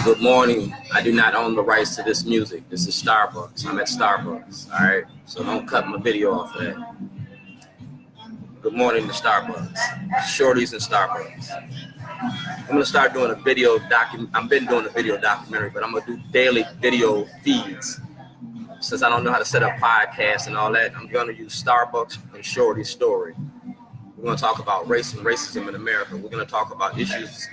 Good morning. I do not own the rights to this music. This is Starbucks. I'm at Starbucks. All right. So don't cut my video off of that. Good morning to Starbucks. Shorties and Starbucks. I'm gonna start doing a video I've been doing a video documentary, but I'm gonna do daily video feeds. Since I don't know how to set up podcasts and all that, I'm gonna use Starbucks and Shorty's story. We're gonna talk about race and racism in America. We're gonna talk about issues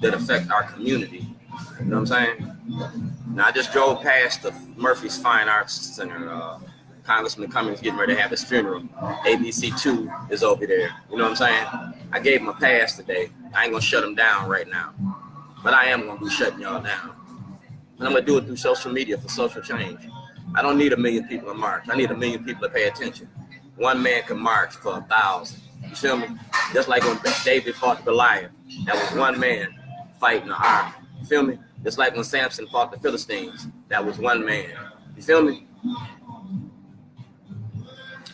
that affect our community. You know what I'm saying? Now I just drove past the Murphy's Fine Arts Center. Congressman Cummings getting ready to have his funeral. ABC2 is over there. You know what I'm saying? I gave him a pass today. I ain't gonna shut him down right now, but I am gonna be shutting y'all down. And I'm gonna do it through social media for social change. I don't need 1 million people to march. I need 1 million people to pay attention. One man can march for 1,000. You feel me? Just like when David fought Goliath, that was one man fighting the army. You feel me? Just like when Samson fought the Philistines, that was one man. You feel me?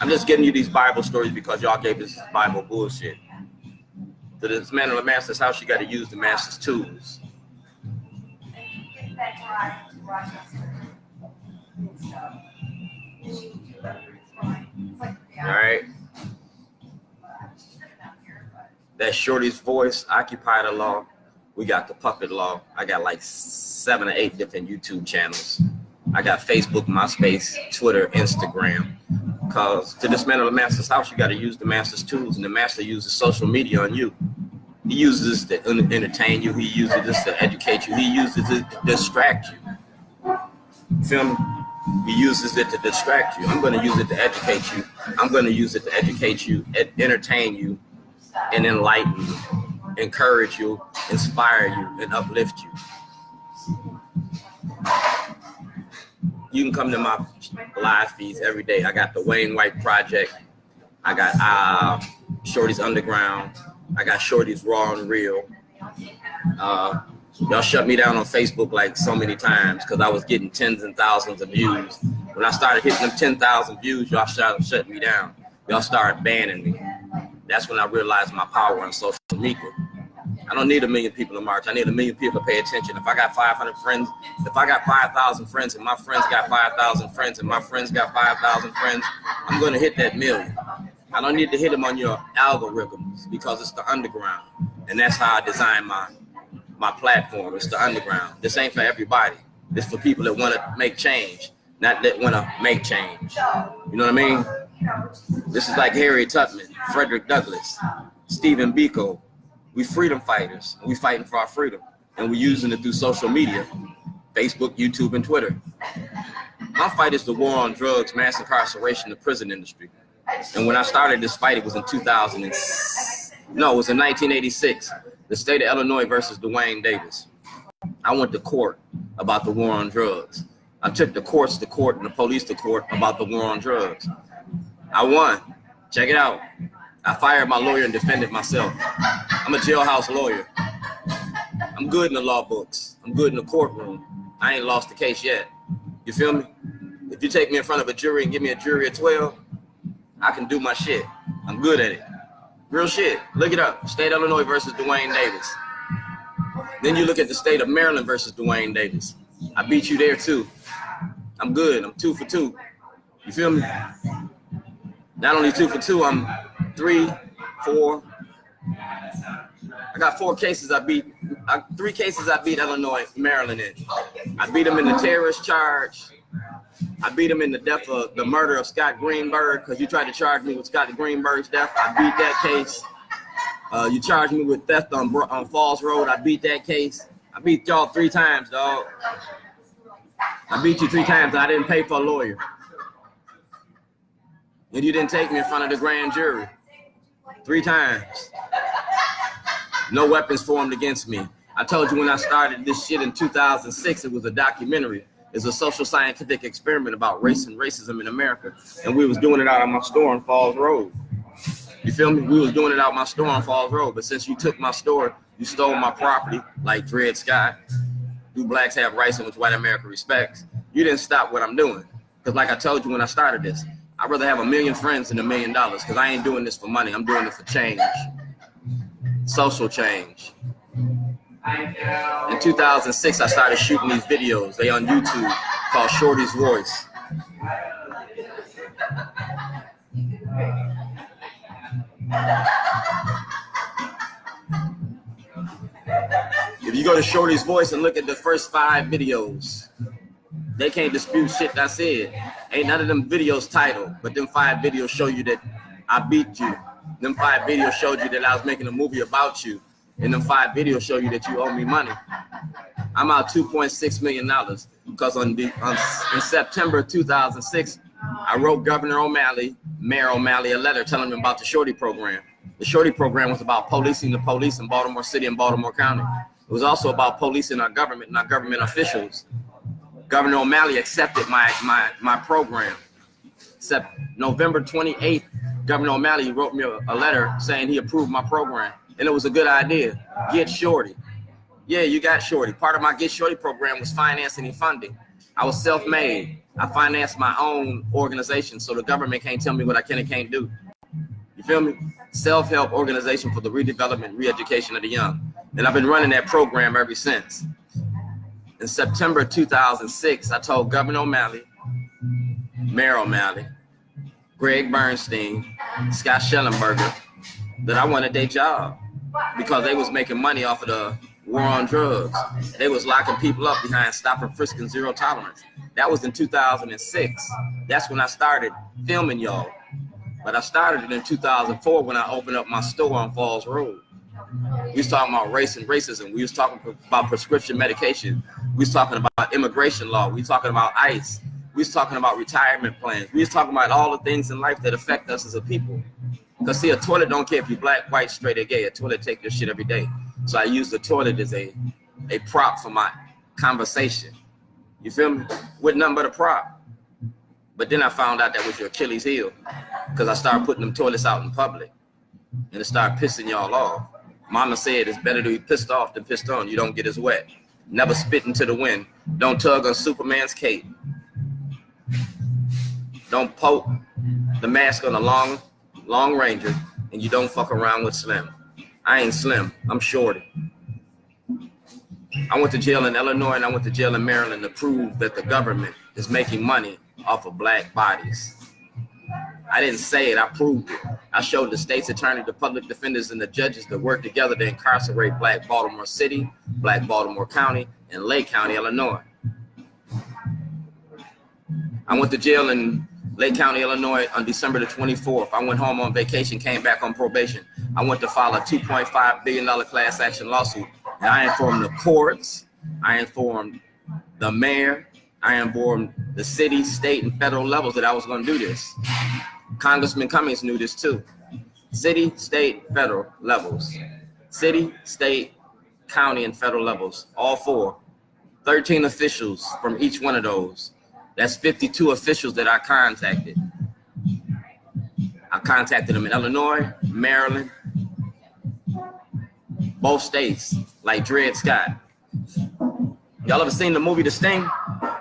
I'm just giving you these Bible stories because y'all gave this Bible bullshit. To dismantle the master's house, you got to use the master's tools. All right. That Shorty's Voice, Occupy the Law. We got the Puppet Law. I got like 7 or 8 different YouTube channels. I got Facebook, MySpace, Twitter, Instagram. Because to dismantle the master's house, you got to use the master's tools, and the master uses social media on you. He uses this to entertain you. He uses this to educate you. He uses it to distract you. Feel me? He uses it to distract you. I'm going to use it to educate you. I'm going to use it to educate you, entertain you, and enlighten you, encourage you, inspire you, and uplift you. You can come to my live feeds every day. I got the Wayne White Project. I got Shorty's Underground. I got Shorty's Raw and Real. Y'all shut me down on Facebook like so many times because I was getting tens and thousands of views. When I started hitting them 10,000 views, y'all shut me down. Y'all started banning me. That's when I realized my power on social media. I don't need 1 million people to march. I need 1 million people to pay attention. If I got 500 friends, if I got 5,000 friends and my friends got 5,000 friends and my friends got 5,000 friends, I'm going to hit that million. I don't need to hit them on your algorithms because it's the underground. And that's how I design my platform. It's the underground. This ain't for everybody. It's for people that want to make change, not that want to make change. You know what I mean? This is like Harriet Tubman, Frederick Douglass, Stephen Biko. We freedom fighters. We fighting for our freedom. And we're using it through social media, Facebook, YouTube, and Twitter. My fight is the war on drugs, mass incarceration, the prison industry. And when I started this fight, it was in 1986. The state of Illinois versus Dwayne Davis. I went to court about the war on drugs. I took the courts to court and the police to court about the war on drugs. I won. Check it out. I fired my lawyer and defended myself. I'm a jailhouse lawyer. I'm good in the law books. I'm good in the courtroom. I ain't lost the case yet. You feel me? If you take me in front of a jury and give me a jury of 12, I can do my shit. I'm good at it. Real shit. Look it up. State of Illinois versus Dwayne Davis. Then you look at the state of Maryland versus Dwayne Davis. I beat you there too. I'm good. I'm 2 for 2. You feel me? Not only 2 for 2, I'm 3, 4. I got 4 cases I beat. 3 cases I beat Illinois, Maryland in. I beat them in the terrorist charge. I beat him in the murder of Scott Greenberg because you tried to charge me with Scott Greenberg's death. I beat that case. You charged me with theft on Falls Road. I beat that case. I beat y'all 3 times, dog. I beat you 3 times. I didn't pay for a lawyer. And you didn't take me in front of the grand jury. 3 times. No weapons formed against me. I told you when I started this shit in 2006, it was a documentary. It's a social scientific experiment about race and racism in America. And we was doing it out of my store on Falls Road. You feel me? We was doing it out of my store on Falls Road. But since you took my store, you stole my property, like Dred Scott. Do blacks have rights in which white America respects? You didn't stop what I'm doing. Because like I told you when I started this, I'd rather have 1 million friends than $1 million because I ain't doing this for money. I'm doing it for change. Social change. In 2006, I started shooting these videos. They on YouTube called Shorty's Voice. If you go to Shorty's Voice and look at the first 5 videos, they can't dispute shit I said. Ain't none of them videos titled, but them 5 videos show you that I beat you. Them 5 videos showed you that I was making a movie about you. And them 5 videos show you that you owe me money. I'm out $2.6 million because in September 2006, I wrote Governor O'Malley, Mayor O'Malley, a letter telling him about the Shorty program. The Shorty program was about policing the police in Baltimore City and Baltimore County. It was also about policing our government and our government officials. Governor O'Malley accepted my program. Except November 28th, Governor O'Malley wrote me a letter saying he approved my program. And it was a good idea. Get Shorty. Yeah, you got Shorty. Part of my Get Shorty program was financing and funding. I was self-made. I financed my own organization, so the government can't tell me what I can and can't do. You feel me? Self-help organization for the redevelopment, re-education of the young. And I've been running that program ever since. In September 2006, I told Governor O'Malley, Mayor O'Malley, Greg Bernstein, Scott Shellenberger, that I wanted their job because they was making money off of the war on drugs. They was locking people up behind stop and frisk and zero tolerance. That was in 2006. That's when I started filming y'all. But I started it in 2004 when I opened up my store on Falls Road. We was talking about race and racism. We was talking about prescription medication. We was talking about immigration law. We was talking about ICE. We was talking about retirement plans. We was talking about all the things in life that affect us as a people. Because see, a toilet don't care if you're black, white, straight, or gay. A toilet take your shit every day. So I use the toilet as a prop for my conversation. You feel me? With nothing but a prop. But then I found out that was your Achilles heel because I started putting them toilets out in public and it started pissing y'all off. Mama said it's better to be pissed off than pissed on. You don't get as wet. Never spit into the wind. Don't tug on Superman's cape. Don't poke the mask on a long ranger, and you don't fuck around with Slim. I ain't Slim. I'm Shorty. I went to jail in Illinois and I went to jail in Maryland to prove that the government is making money off of black bodies. I didn't say it, I proved it. I showed the state's attorney, the public defenders, and the judges that work together to incarcerate black Baltimore City, black Baltimore County, and Lake County, Illinois. I went to jail in Lake County, Illinois on December the 24th. I went home on vacation, came back on probation. I went to file a $2.5 billion class action lawsuit. And I informed the courts, I informed the mayor, I informed the city, state, and federal levels that I was going to do this. Congressman Cummings knew this too. City, state, federal levels. City, state, county, and federal levels. All 4. 13 officials from each one of those. That's 52 officials that I contacted. I contacted them in Illinois, Maryland, both states, like Dred Scott. Y'all ever seen the movie The Sting?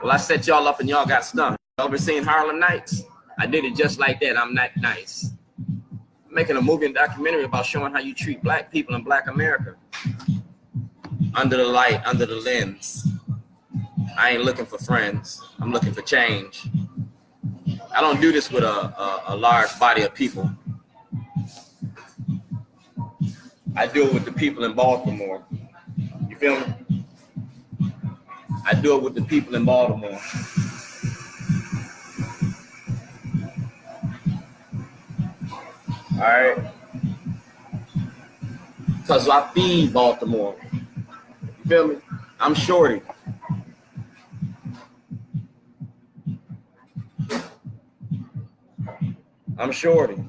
Well, I set y'all up and y'all got stung. Y'all ever seen Harlem Nights? I did it just like that. I'm not nice. I'm making a movie and documentary about showing how you treat black people in black America. Under the light, under the lens. I ain't looking for friends. I'm looking for change. I don't do this with a large body of people. I do it with the people in Baltimore. You feel me? I do it with the people in Baltimore. All right? Because I feed Baltimore. You feel me? I'm Shorty. I'm Shorty.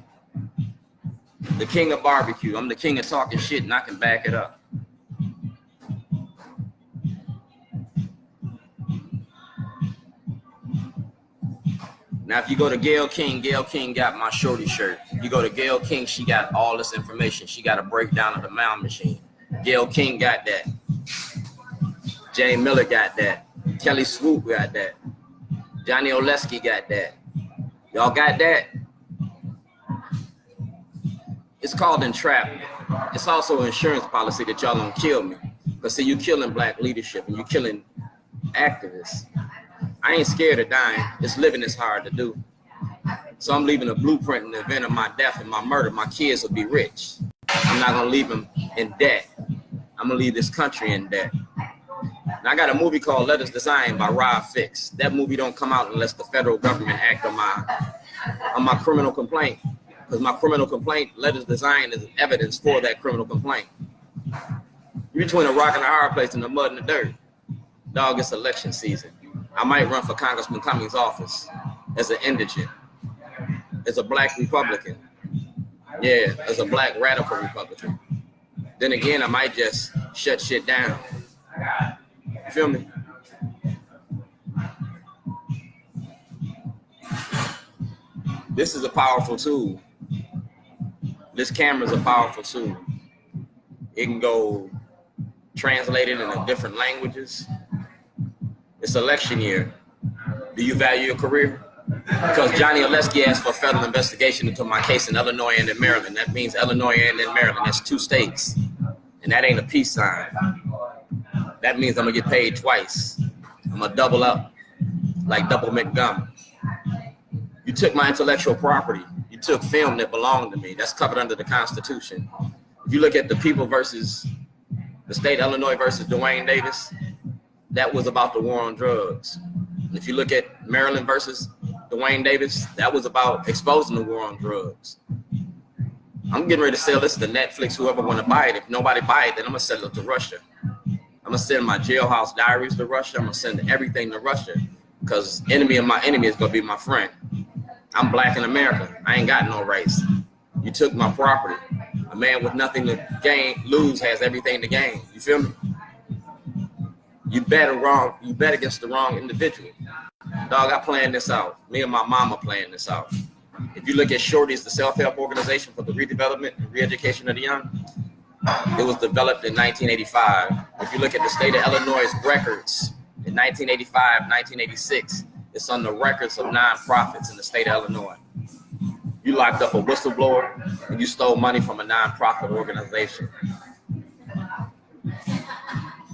The king of barbecue. I'm the king of talking shit and I can back it up. Now, if you go to Gail King got my Shorty shirt. You go to Gail King, she got all this information. She got a breakdown of the mound machine. Gail King got that. Jay Miller got that. Kelly Swoop got that. Johnny Oleski got that. Y'all got that? It's called entrapment. It's also an insurance policy that y'all don't kill me. Because see, you killing black leadership and you killing activists. I ain't scared of dying. It's living is hard to do. So I'm leaving a blueprint in the event of my death and my murder. My kids will be rich. I'm not gonna leave them in debt. I'm gonna leave this country in debt. And I got a movie called Letters Designed by Rob Fix. That movie don't come out unless the federal government act on my criminal complaint. Because my criminal complaint, Letters Designed, is evidence for that criminal complaint. You're between a rock and a hard place and the mud and the dirt. Dog, it's election season. I might run for Congressman Cummings' office as an indigent, as a black Republican. Yeah, as a black radical Republican. Then again, I might just shut shit down. You feel me? This is a powerful tool. This camera is a powerful tool. It can go translated into different languages. It's election year. Do you value your career? Because Johnny Oleski asked for a federal investigation into my case in Illinois and in Maryland. That means Illinois and in Maryland. That's 2 states. And that ain't a peace sign. That means I'm gonna get paid twice. I'm gonna double up, like Double McGum. You took my intellectual property. You took film that belonged to me. That's covered under the Constitution. If you look at the people versus the state of Illinois versus Dwayne Davis, that was about the war on drugs. And if you look at Maryland versus Dwayne Davis, that was about exposing the war on drugs. I'm getting ready to sell this to Netflix, whoever want to buy it. If nobody buy it, then I'm gonna sell it to Russia. I'm gonna send my Jailhouse Diaries to Russia. I'm gonna send everything to Russia because enemy of my enemy is gonna be my friend. I'm black in America. I ain't got no rights. You took my property. A man with nothing to lose has everything to gain. You feel me? You bet against the wrong individual. Dog, I planned this out. Me and my mama planned this out. If you look at Shorty's, the self-help organization for the redevelopment and re-education of the young, it was developed in 1985. If you look at the state of Illinois' records in 1985, 1986, it's on the records of nonprofits in the state of Illinois. You locked up a whistleblower and you stole money from a nonprofit organization.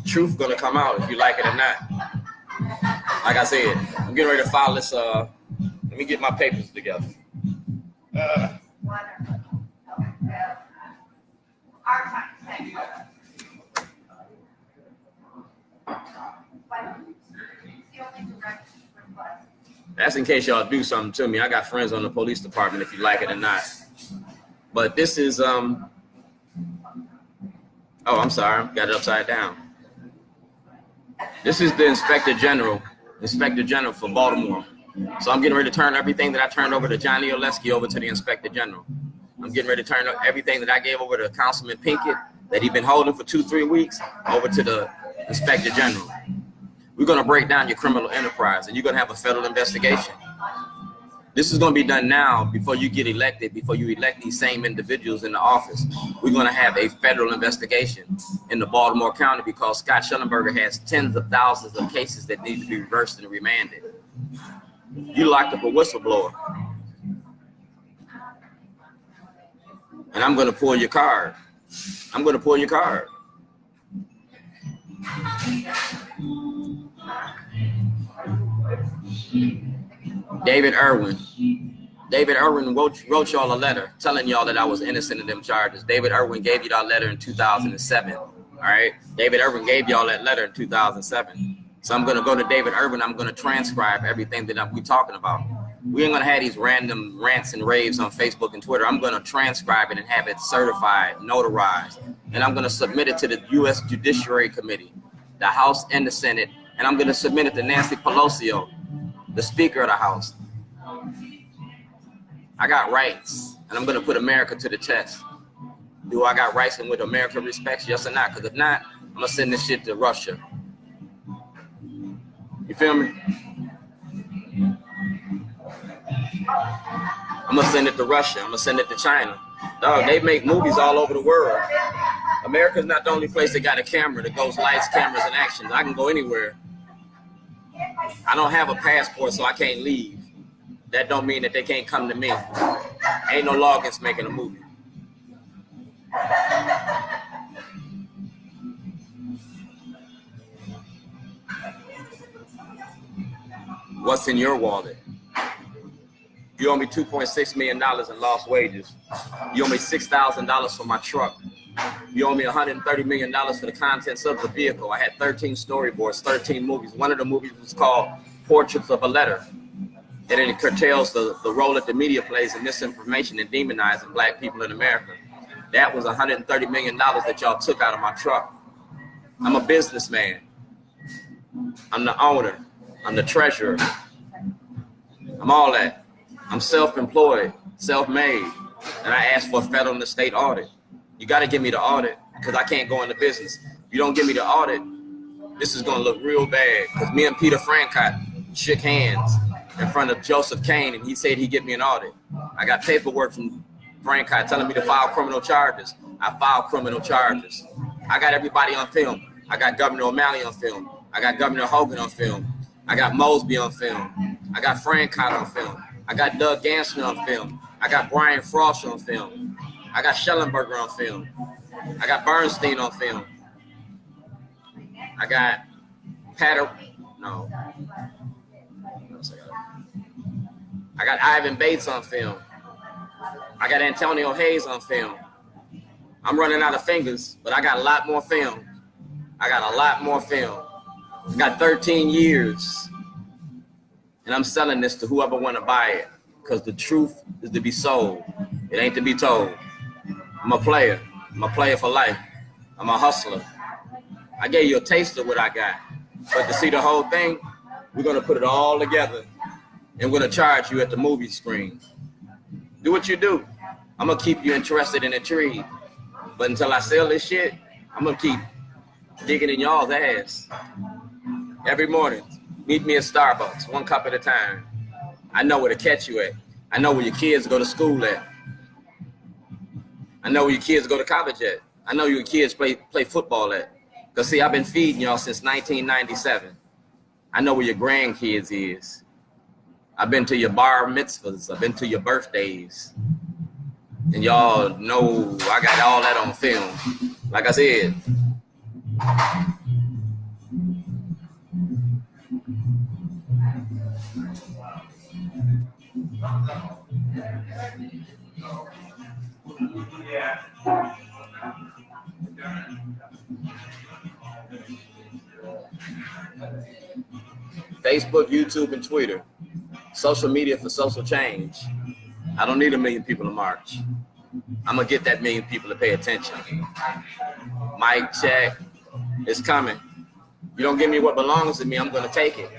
Truth gonna come out if you like it or not. Like I said, I'm getting ready to file this. Let me get my papers together. That's in case y'all do something to me. I got friends on the police department if you like it or not. But this is, oh, I'm sorry, got it upside down. This is the Inspector General for Baltimore. So I'm getting ready to turn everything that I turned over to Johnny Oleski over to the Inspector General. I'm getting ready to turn everything that I gave over to Councilman Pinkett that he's been holding for 2-3 weeks over to the Inspector General. We're gonna break down your criminal enterprise and you're gonna have a federal investigation. This is gonna be done now before you get elected, before you elect these same individuals in the office. We're gonna have a federal investigation in the Baltimore County because Scott Shellenberger has tens of thousands of cases that need to be reversed and remanded. You locked up a whistleblower. And I'm gonna pull your card. I'm gonna pull your card. David Irwin wrote y'all a letter telling y'all that I was innocent of them charges. David Irwin gave you that letter in 2007. All right, David Irwin gave y'all that letter in 2007. So I'm gonna go to David Irwin. I'm gonna transcribe everything that we talking about. We ain't gonna have these random rants and raves on Facebook and Twitter. I'm gonna transcribe it and have it certified, notarized, and I'm gonna submit it to the U.S. Judiciary Committee, the House and the Senate, and I'm gonna submit it to Nancy Pelosi, the Speaker of the House. I got rights, and I'm gonna put America to the test. Do I got rights and with America respects? Yes or not? Because if not, I'm gonna send this shit to Russia. You feel me? I'm gonna send it to Russia. I'm gonna send it to China. Dog, they make movies all over the world. America's not the only place that got a camera that goes lights, cameras, and action. I can go anywhere. I don't have a passport, so I can't leave. That don't mean that they can't come to me. Ain't no law against making a movie. What's in your wallet? You owe me $2.6 million in lost wages. You owe me $6,000 for my truck. You owe me $130 million for the contents of the vehicle. I had 13 storyboards, 13 movies. One of the movies was called Portraits of a Letter. And it curtails the role that the media plays in misinformation and demonizing black people in America. That was $130 million that y'all took out of my truck. I'm a businessman. I'm the owner. I'm the treasurer. I'm all that. I'm self-employed, self-made, and I asked for a federal and a state audit. You got to give me the audit because I can't go into business. If you don't give me the audit, this is going to look real bad because me and Peter Francott shook hands in front of Joseph Kane, and he said he'd get me an audit. I got paperwork from Francott telling me to file criminal charges. I filed criminal charges. I got everybody on film. I got Governor O'Malley on film. I got Governor Hogan on film. I got Mosby on film. I got Francott on film. I got Doug Gansner on film. I got Brian Frost on film. I got Shellenberger on film. I got Bernstein on film. I got I got Ivan Bates on film. I got Antonio Hayes on film. I'm running out of fingers, but I got a lot more film. I got a lot more film. I got 13 years. And I'm selling this to whoever want to buy it because the truth is to be sold. It ain't to be told. I'm a player. I'm a player for life. I'm a hustler. I gave you a taste of what I got. But to see the whole thing, we're going to put it all together and we're going to charge you at the movie screen. Do what you do. I'm going to keep you interested and intrigued. But until I sell this shit, I'm going to keep digging in y'all's ass. Every morning, meet me at Starbucks, 1 cup at a time. I know where to catch you at. I know where your kids go to school at. I know where your kids go to college at. I know your kids play football at. Because see, I've been feeding y'all since 1997. I know where your grandkids is. I've been to your bar mitzvahs. I've been to your birthdays. And y'all know I got all that on film. Like I said. Facebook, YouTube, and Twitter. Social media for social change. I don't need 1 million people to march. I'm going to get that 1 million people to pay attention. Mic check. It's coming. You don't give me what belongs to me, I'm going to take it.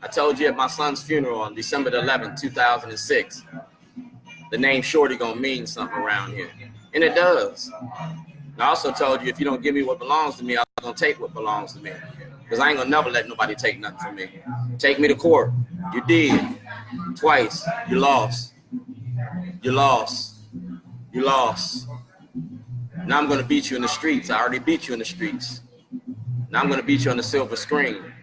I told you at my son's funeral on December 11, 2006, the name Shorty going to mean something around here. And it does. And I also told you if you don't give me what belongs to me, I'm going to take what belongs to me. Because I ain't going to never let nobody take nothing from me. Take me to court. You did. Twice. You lost. You lost. You lost. Now I'm going to beat you in the streets. I already beat you in the streets. Now I'm going to beat you on the silver screen.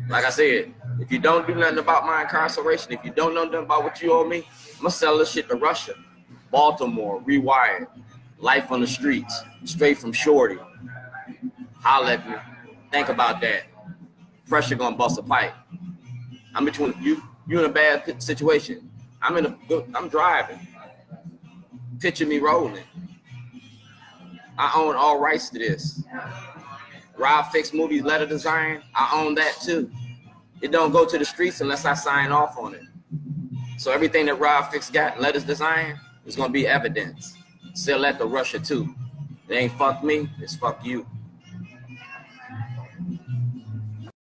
Like I said, if you don't do nothing about my incarceration, if you don't know nothing about what you owe me, I'm going to sell this shit to Russia. Baltimore, rewired. Life on the streets. Straight from Shorty. Holla at me. Think about that. Pressure gonna bust a pipe. I'm between you in a bad situation. I'm driving. Picture me rolling. I own all rights to this. Rob Fix Movies letter design, I own that too. It don't go to the streets unless I sign off on it. So everything that Rob Fix got letters design is gonna be evidence. Sell that to Russia too. It ain't fuck me, it's fuck you.